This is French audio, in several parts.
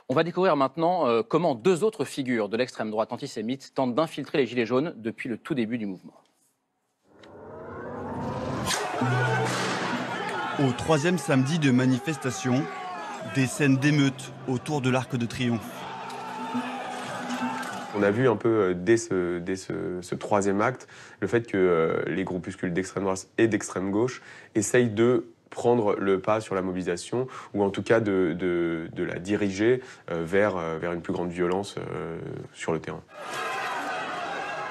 On va découvrir maintenant comment deux autres figures de l'extrême droite antisémite tentent d'infiltrer les Gilets jaunes depuis le tout début du mouvement. Au troisième samedi de manifestation, des scènes d'émeutes autour de l'Arc de Triomphe. On a vu un peu dès ce troisième acte le fait que les groupuscules d'extrême droite et d'extrême gauche essayent de prendre le pas sur la mobilisation ou en tout cas de la diriger vers une plus grande violence sur le terrain.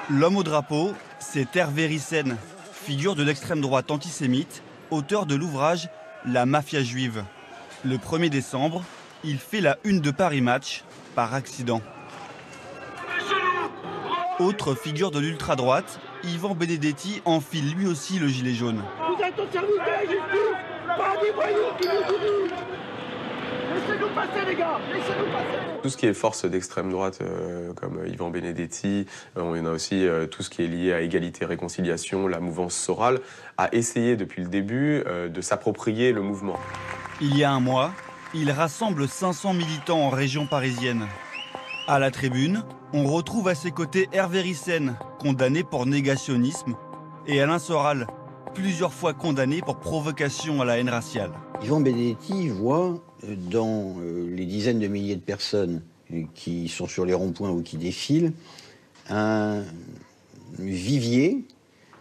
L'homme au drapeau, c'est Hervé Ryssen, figure de l'extrême droite antisémite, auteur de l'ouvrage La mafia juive. Le 1er décembre, il fait la une de Paris Match par accident. Autre figure de l'ultra-droite, Yvan Benedetti enfile lui aussi le gilet jaune. Vous êtes au service de la justice, pas des voyous qui nous dirigent. Laissez-nous passer, les gars, laissez-nous passer. Tout ce qui est force d'extrême droite, comme Yvan Benedetti, on y en a aussi tout ce qui est lié à égalité-réconciliation, la mouvance Soral, a essayé depuis le début de s'approprier le mouvement. Il y a un mois, il rassemble 500 militants en région parisienne. À la tribune, on retrouve à ses côtés Hervé Ryssen, condamné pour négationnisme, et Alain Soral, plusieurs fois condamné pour provocation à la haine raciale. Yvan Benedetti voit dans les dizaines de milliers de personnes qui sont sur les ronds-points ou qui défilent un vivier,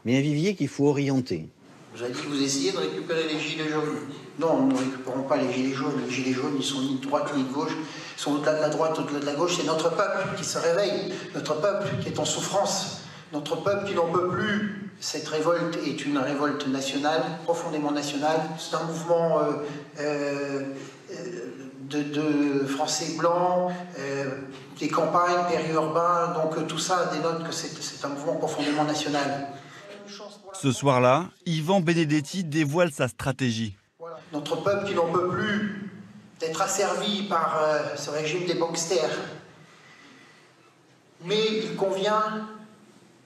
mais un vivier qu'il faut orienter. Vous avez dit que vous essayez de récupérer les gilets jaunes. Non, nous ne récupérons pas les gilets jaunes. Les gilets jaunes, ils sont ni de droite ni de gauche. Ils sont au-delà de la droite, au-delà de la gauche. C'est notre peuple qui se réveille. Notre peuple qui est en souffrance. Notre peuple qui n'en peut plus. Cette révolte est une révolte nationale, profondément nationale. C'est un mouvement de Français blancs, des campagnes, périurbains. Donc tout ça dénote que c'est un mouvement profondément national. Ce soir-là, Yvan Benedetti dévoile sa stratégie. Voilà. Notre peuple qui n'en peut plus d'être asservi par ce régime des banksters. Mais il convient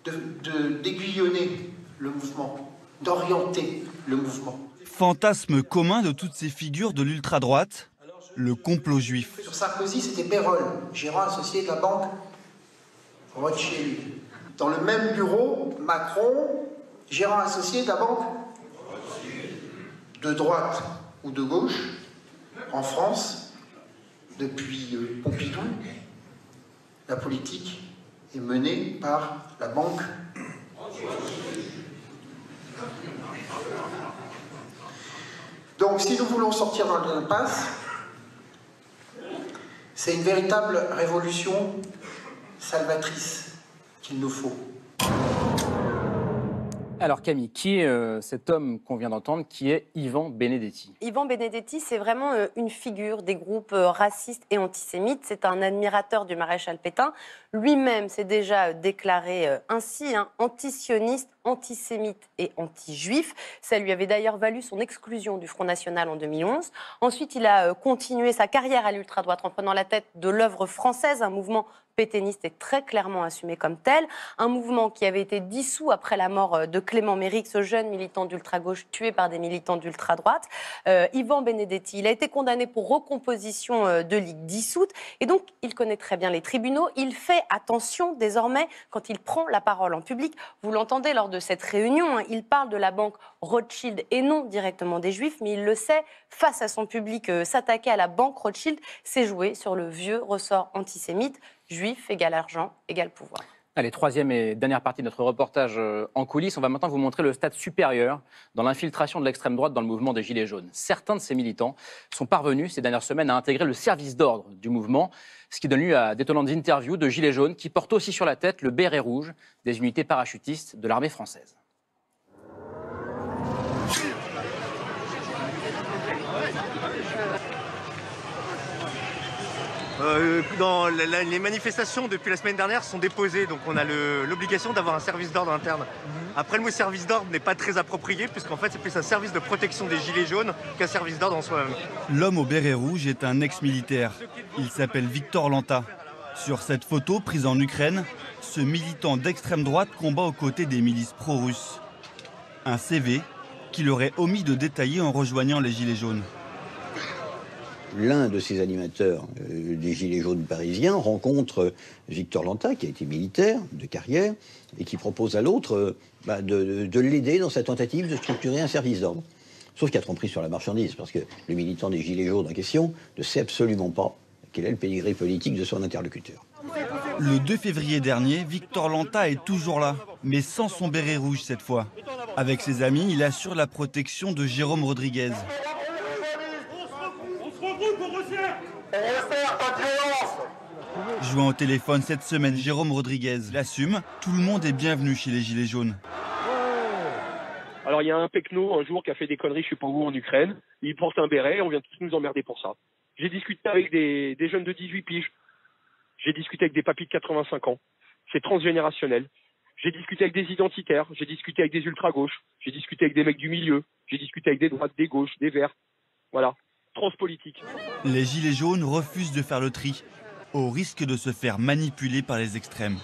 d'aiguillonner le mouvement, d'orienter le mouvement. Fantasme commun de toutes ces figures de l'ultra-droite, le complot juif. Sur Sarkozy, c'était Pérol, gérant associé de la banque Rothschild. Dans le même bureau, Macron, gérant associé de la banque de droite ou de gauche, en France, depuis Pompidou, la politique est menée par la banque. Donc si nous voulons sortir dans l'impasse, c'est une véritable révolution salvatrice qu'il nous faut. Alors Camille, qui est cet homme qu'on vient d'entendre, qui est Yvan Benedetti? Yvan Benedetti, c'est vraiment une figure des groupes racistes et antisémites. C'est un admirateur du maréchal Pétain. Lui-même s'est déjà déclaré ainsi, antisioniste, antisémite et anti-juif. Ça lui avait d'ailleurs valu son exclusion du Front National en 2011. Ensuite, il a continué sa carrière à l'ultra-droite en prenant la tête de l'œuvre française, un mouvement pétainiste est très clairement assumé comme tel. Un mouvement qui avait été dissous après la mort de Clément Méric, ce jeune militant d'ultra-gauche tué par des militants d'ultra-droite. Yvan Benedetti, il a été condamné pour recomposition de ligue dissoute. Et donc, il connaît très bien les tribunaux. Il fait attention désormais quand il prend la parole en public. Vous l'entendez lors de cette réunion, il parle de la banque Rothschild et non directement des Juifs, mais il le sait, face à son public, s'attaquer à la banque Rothschild, c'est jouer sur le vieux ressort antisémite. Juif égale argent égale pouvoir. Allez, troisième et dernière partie de notre reportage en coulisses. On va maintenant vous montrer le stade supérieur dans l'infiltration de l'extrême droite dans le mouvement des Gilets jaunes. Certains de ces militants sont parvenus ces dernières semaines à intégrer le service d'ordre du mouvement, ce qui donne lieu à d'étonnantes interviews de Gilets jaunes qui portent aussi sur la tête le béret rouge des unités parachutistes de l'armée française. Dans les manifestations depuis la semaine dernière sont déposées, donc on a l'obligation d'avoir un service d'ordre interne. Après, le mot service d'ordre n'est pas très approprié, puisqu'en fait c'est plus un service de protection des gilets jaunes qu'un service d'ordre en soi-même. L'homme au béret rouge est un ex-militaire. Il s'appelle Victor Lanta. Sur cette photo prise en Ukraine, ce militant d'extrême droite combat aux côtés des milices pro-russes. Un CV qu'il aurait omis de détailler en rejoignant les Gilets jaunes. l'un de ces animateurs des Gilets jaunes parisiens rencontre Victor Lanta, qui a été militaire de carrière, et qui propose à l'autre de l'aider dans sa tentative de structurer un service d'ordre. Sauf qu'il y a tromperie sur la marchandise, parce que le militant des Gilets jaunes en question ne sait absolument pas quel est le pédigré politique de son interlocuteur. Le 2 février dernier, Victor Lanta est toujours là, mais sans son béret rouge cette fois. Avec ses amis, il assure la protection de Jérôme Rodriguez. Joint au téléphone cette semaine, Jérôme Rodriguez l'assume. Tout le monde est bienvenu chez les Gilets jaunes. Alors il y a un pecno un jour qui a fait des conneries, je sais pas où, en Ukraine. Il porte un béret, on vient tous nous emmerder pour ça. J'ai discuté avec des jeunes de 18 piges. J'ai discuté avec des papis de 85 ans. C'est transgénérationnel. J'ai discuté avec des identitaires. J'ai discuté avec des ultra-gauches. J'ai discuté avec des mecs du milieu. J'ai discuté avec des droites, des gauches, des verts. Voilà. Transpolitique. Les Gilets jaunes refusent de faire le tri, au risque de se faire manipuler par les extrêmes.